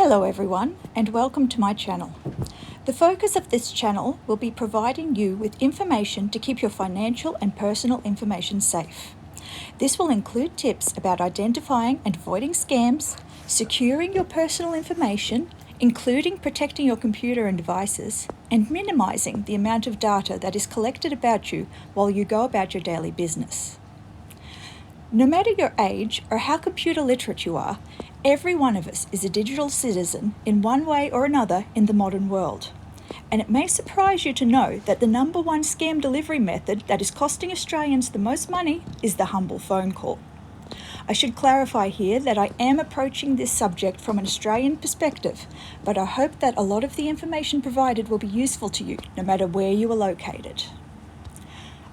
Hello everyone, and welcome to my channel. The focus of this channel will be providing you with information to keep your financial and personal information safe. This will include tips about identifying and avoiding scams, securing your personal information, including protecting your computer and devices, and minimizing the amount of data that is collected about you while you go about your daily business. No matter your age or how computer literate you are, every one of us is a digital citizen in one way or another in the modern world. And it may surprise you to know that the number one scam delivery method that is costing Australians the most money is the humble phone call. I should clarify here that I am approaching this subject from an Australian perspective, but I hope that a lot of the information provided will be useful to you, no matter where you are located.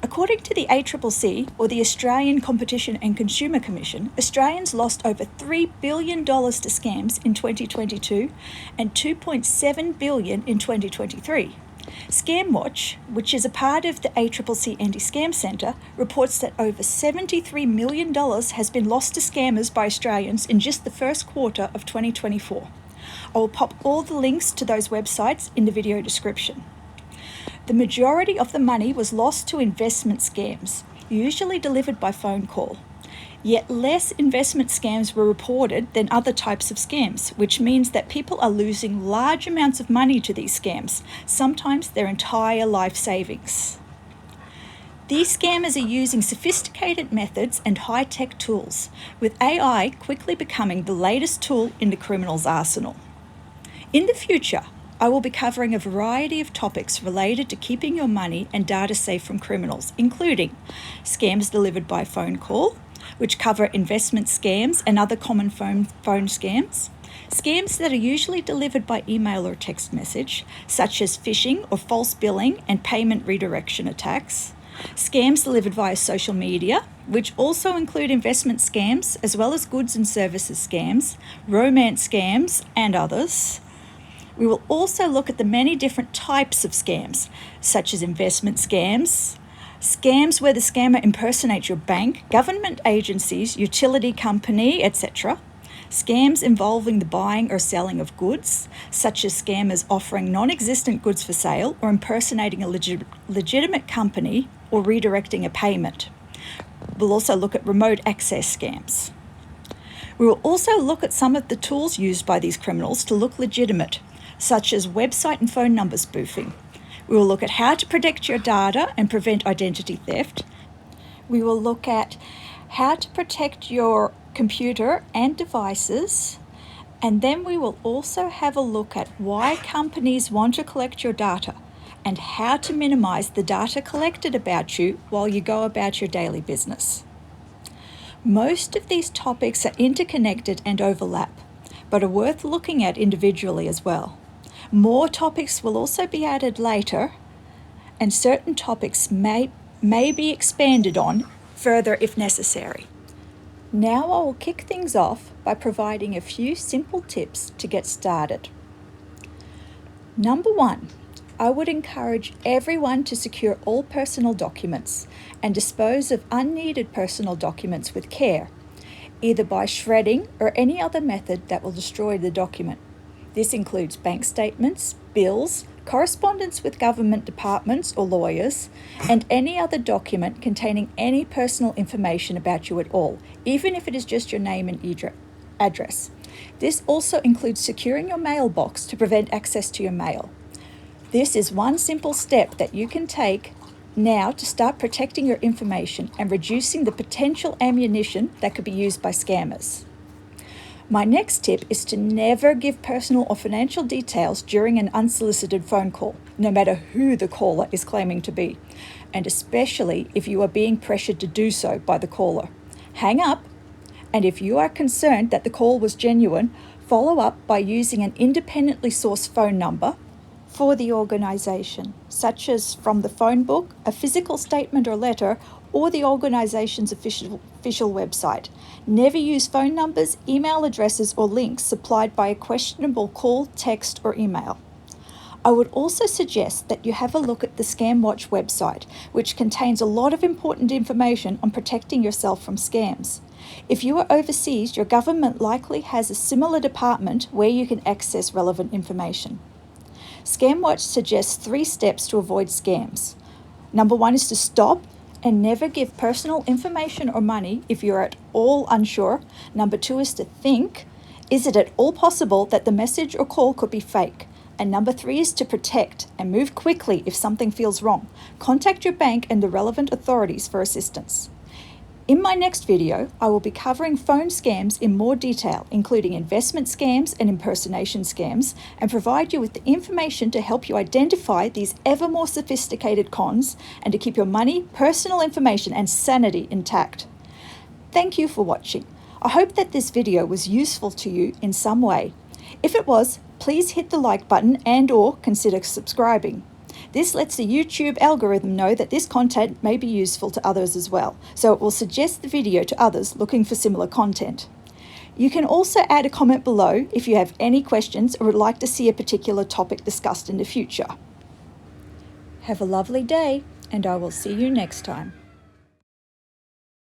According to the ACCC, or the Australian Competition and Consumer Commission, Australians lost over $3 billion to scams in 2022 and $2.7 billion in 2023. ScamWatch, which is a part of the ACCC Anti-Scam Centre, reports that over $73 million has been lost to scammers by Australians in just the first quarter of 2024. I will pop all the links to those websites in the video description. The majority of the money was lost to investment scams, usually delivered by phone call. Yet less investment scams were reported than other types of scams, which means that people are losing large amounts of money to these scams, sometimes their entire life savings. These scammers are using sophisticated methods and high-tech tools, with AI quickly becoming the latest tool in the criminal's arsenal. In the future, I will be covering a variety of topics related to keeping your money and data safe from criminals, including scams delivered by phone call, which cover investment scams and other common phone scams, scams that are usually delivered by email or text message, such as phishing or false billing and payment redirection attacks, scams delivered via social media, which also include investment scams, as well as goods and services scams, romance scams, and others. We will also look at the many different types of scams, such as investment scams, scams where the scammer impersonates your bank, government agencies, utility company, etc., scams involving the buying or selling of goods, such as scammers offering non-existent goods for sale or impersonating a legitimate company or redirecting a payment. We'll also look at remote access scams. We will also look at some of the tools used by these criminals to look legitimate, such as website and phone number spoofing. We will look at how to protect your data and prevent identity theft. We will look at how to protect your computer and devices. And then we will also have a look at why companies want to collect your data and how to minimize the data collected about you while you go about your daily business. Most of these topics are interconnected and overlap, but are worth looking at individually as well. More topics will also be added later, and certain topics may be expanded on further if necessary. Now I will kick things off by providing a few simple tips to get started. Number 1, I would encourage everyone to secure all personal documents and dispose of unneeded personal documents with care, either by shredding or any other method that will destroy the document. This includes bank statements, bills, correspondence with government departments or lawyers, and any other document containing any personal information about you at all, even if it is just your name and address. This also includes securing your mailbox to prevent access to your mail. This is one simple step that you can take now to start protecting your information and reducing the potential ammunition that could be used by scammers. My next tip is to never give personal or financial details during an unsolicited phone call, no matter who the caller is claiming to be, and especially if you are being pressured to do so by the caller. Hang up, and if you are concerned that the call was genuine, follow up by using an independently sourced phone number for the organisation, such as from the phone book, a physical statement or letter, or the organisation's official website. Never use phone numbers, email addresses, or links supplied by a questionable call, text, or email. I would also suggest that you have a look at the ScamWatch website, which contains a lot of important information on protecting yourself from scams. If you are overseas, your government likely has a similar department where you can access relevant information. ScamWatch suggests 3 steps to avoid scams. Number 1 is to stop and never give personal information or money if you're at all unsure. Number 2 is to think, is it at all possible that the message or call could be fake? And number 3 is to protect and move quickly if something feels wrong. Contact your bank and the relevant authorities for assistance. In my next video, I will be covering phone scams in more detail, including investment scams and impersonation scams, and provide you with the information to help you identify these ever more sophisticated cons and to keep your money, personal information, and sanity intact. Thank you for watching. I hope that this video was useful to you in some way. If it was, please hit the like button and/or consider subscribing. This lets the YouTube algorithm know that this content may be useful to others as well, so it will suggest the video to others looking for similar content. You can also add a comment below if you have any questions or would like to see a particular topic discussed in the future. Have a lovely day, and I will see you next time.